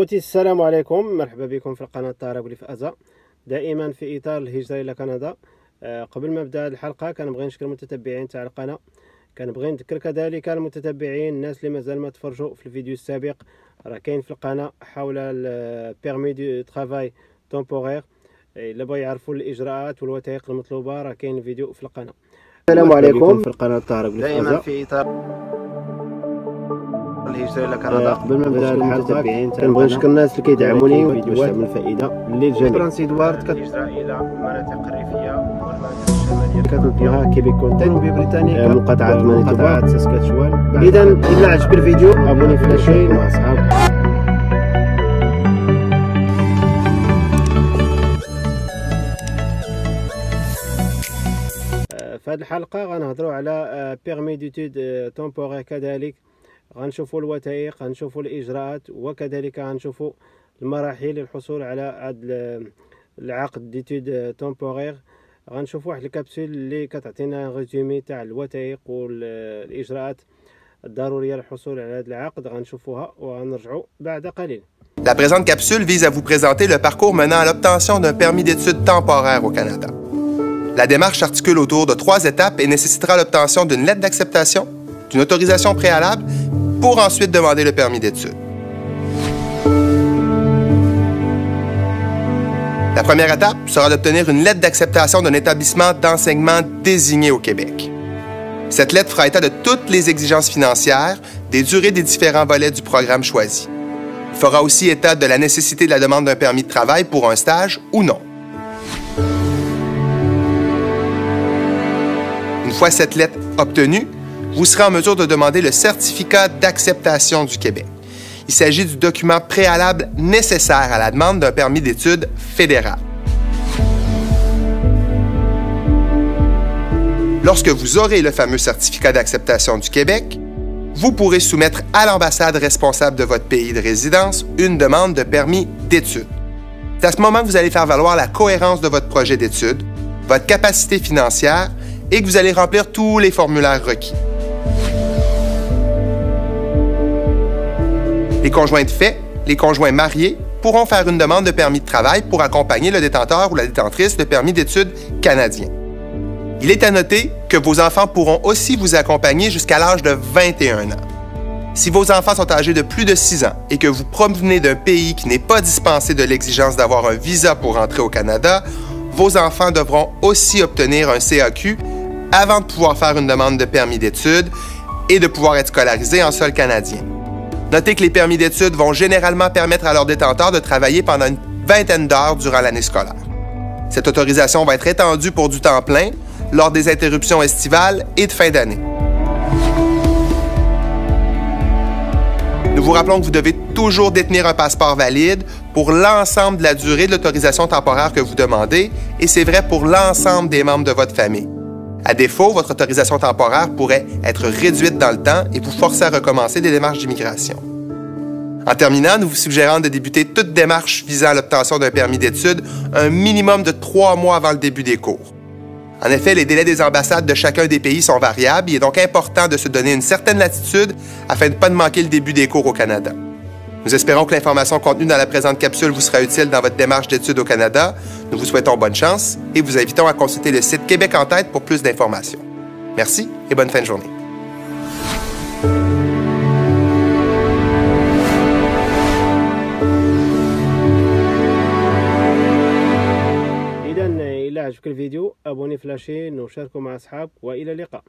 خوتي السلام عليكم، مرحبا بكم في القناة طارق في أزا، دائما في إطار الهجرة إلى كندا. قبل ما نبدا الحلقة كنبغي نشكر المتتبعين تاع القناة، كنبغي نذكر كذلك المتتبعين الناس اللي مازال ما تفرجوا في الفيديو السابق، راه كاين في القناة حول البيرمي دو ترافاي تومبورير. الا بغا يعرفوا الإجراءات والوثائق المطلوبة راه كاين فيديو في القناة. السلام عليكم في القناة طارق دائما في إطار الهجرة إلى كندا. قبل ما نبدا الحلقة كنبغي نشكر الناس اللي كيدعموني باش تعمل فائدة للجميع. برانس إدوارد الهجرة إلى المناطق الريفية والمناطق الشمالية كتلقاوها كيبيك كونتين بريطانيكا مقاطعة مانيتوبا ساسكاتشوان. إذا إلا عجبك الفيديو أبوني في الشيء مع أصحابك. في هذه الحلقة غنهضروا على بيرمي ديتود تومبورير، كذلك غنشوفوا الوثائق، غنشوفوا الإجراءات، وكذلك غنشوفوا المراحل للحصول على هذا العقد ديتود تومبورير. غنشوفوا واحد الكبسول اللي كتعطينا ريزومي تاع الوثائق والإجراءات الضرورية للحصول على هذا العقد، غنشوفوها وغنرجعوا بعد قليل. La présente capsule vise à vous présenter le parcours menant à l'obtention d'un permis d'études temporaire au Canada. La démarche s'articule autour de 3 étapes et nécessitera l'obtention d'une lettre d'acceptation, d'une autorisation préalable, pour ensuite demander le permis d'études. La première étape sera d'obtenir une lettre d'acceptation d'un établissement d'enseignement désigné au Québec. Cette lettre fera état de toutes les exigences financières, des durées des différents volets du programme choisi. Il fera aussi état de la nécessité de la demande d'un permis de travail pour un stage ou non. Une fois cette lettre obtenue, vous serez en mesure de demander le certificat d'acceptation du Québec. Il s'agit du document préalable nécessaire à la demande d'un permis d'études fédéral. Lorsque vous aurez le fameux certificat d'acceptation du Québec, vous pourrez soumettre à l'ambassade responsable de votre pays de résidence une demande de permis d'études. C'est à ce moment que vous allez faire valoir la cohérence de votre projet d'études, votre capacité financière et que vous allez remplir tous les formulaires requis. Les conjoints de fait, les conjoints mariés pourront faire une demande de permis de travail pour accompagner le détenteur ou la détentrice de permis d'études canadien. Il est à noter que vos enfants pourront aussi vous accompagner jusqu'à l'âge de 21 ans. Si vos enfants sont âgés de plus de 6 ans et que vous provenez d'un pays qui n'est pas dispensé de l'exigence d'avoir un visa pour entrer au Canada, vos enfants devront aussi obtenir un CAQ avant de pouvoir faire une demande de permis d'études et de pouvoir être scolarisés en sol canadien. Notez que les permis d'études vont généralement permettre à leurs détenteurs de travailler pendant une vingtaine d'heures durant l'année scolaire. Cette autorisation va être étendue pour du temps plein lors des interruptions estivales et de fin d'année. Nous vous rappelons que vous devez toujours détenir un passeport valide pour l'ensemble de la durée de l'autorisation temporaire que vous demandez, et c'est vrai pour l'ensemble des membres de votre famille. À défaut, votre autorisation temporaire pourrait être réduite dans le temps et vous forcer à recommencer des démarches d'immigration. En terminant, nous vous suggérons de débuter toute démarche visant à l'obtention d'un permis d'études un minimum de 3 mois avant le début des cours. En effet, les délais des ambassades de chacun des pays sont variables. Il est donc important de se donner une certaine latitude afin de ne pas manquer le début des cours au Canada. Nous espérons que l'information contenue dans la présente capsule vous sera utile dans votre démarche d'études au Canada. Nous vous souhaitons bonne chance et vous invitons à consulter le site Québec en tête pour plus d'informations. Merci et bonne fin de journée. إذا إلا عجبك الفيديو أبوني في لاشين وشاركوا مع أصحابك، وإلى اللقاء.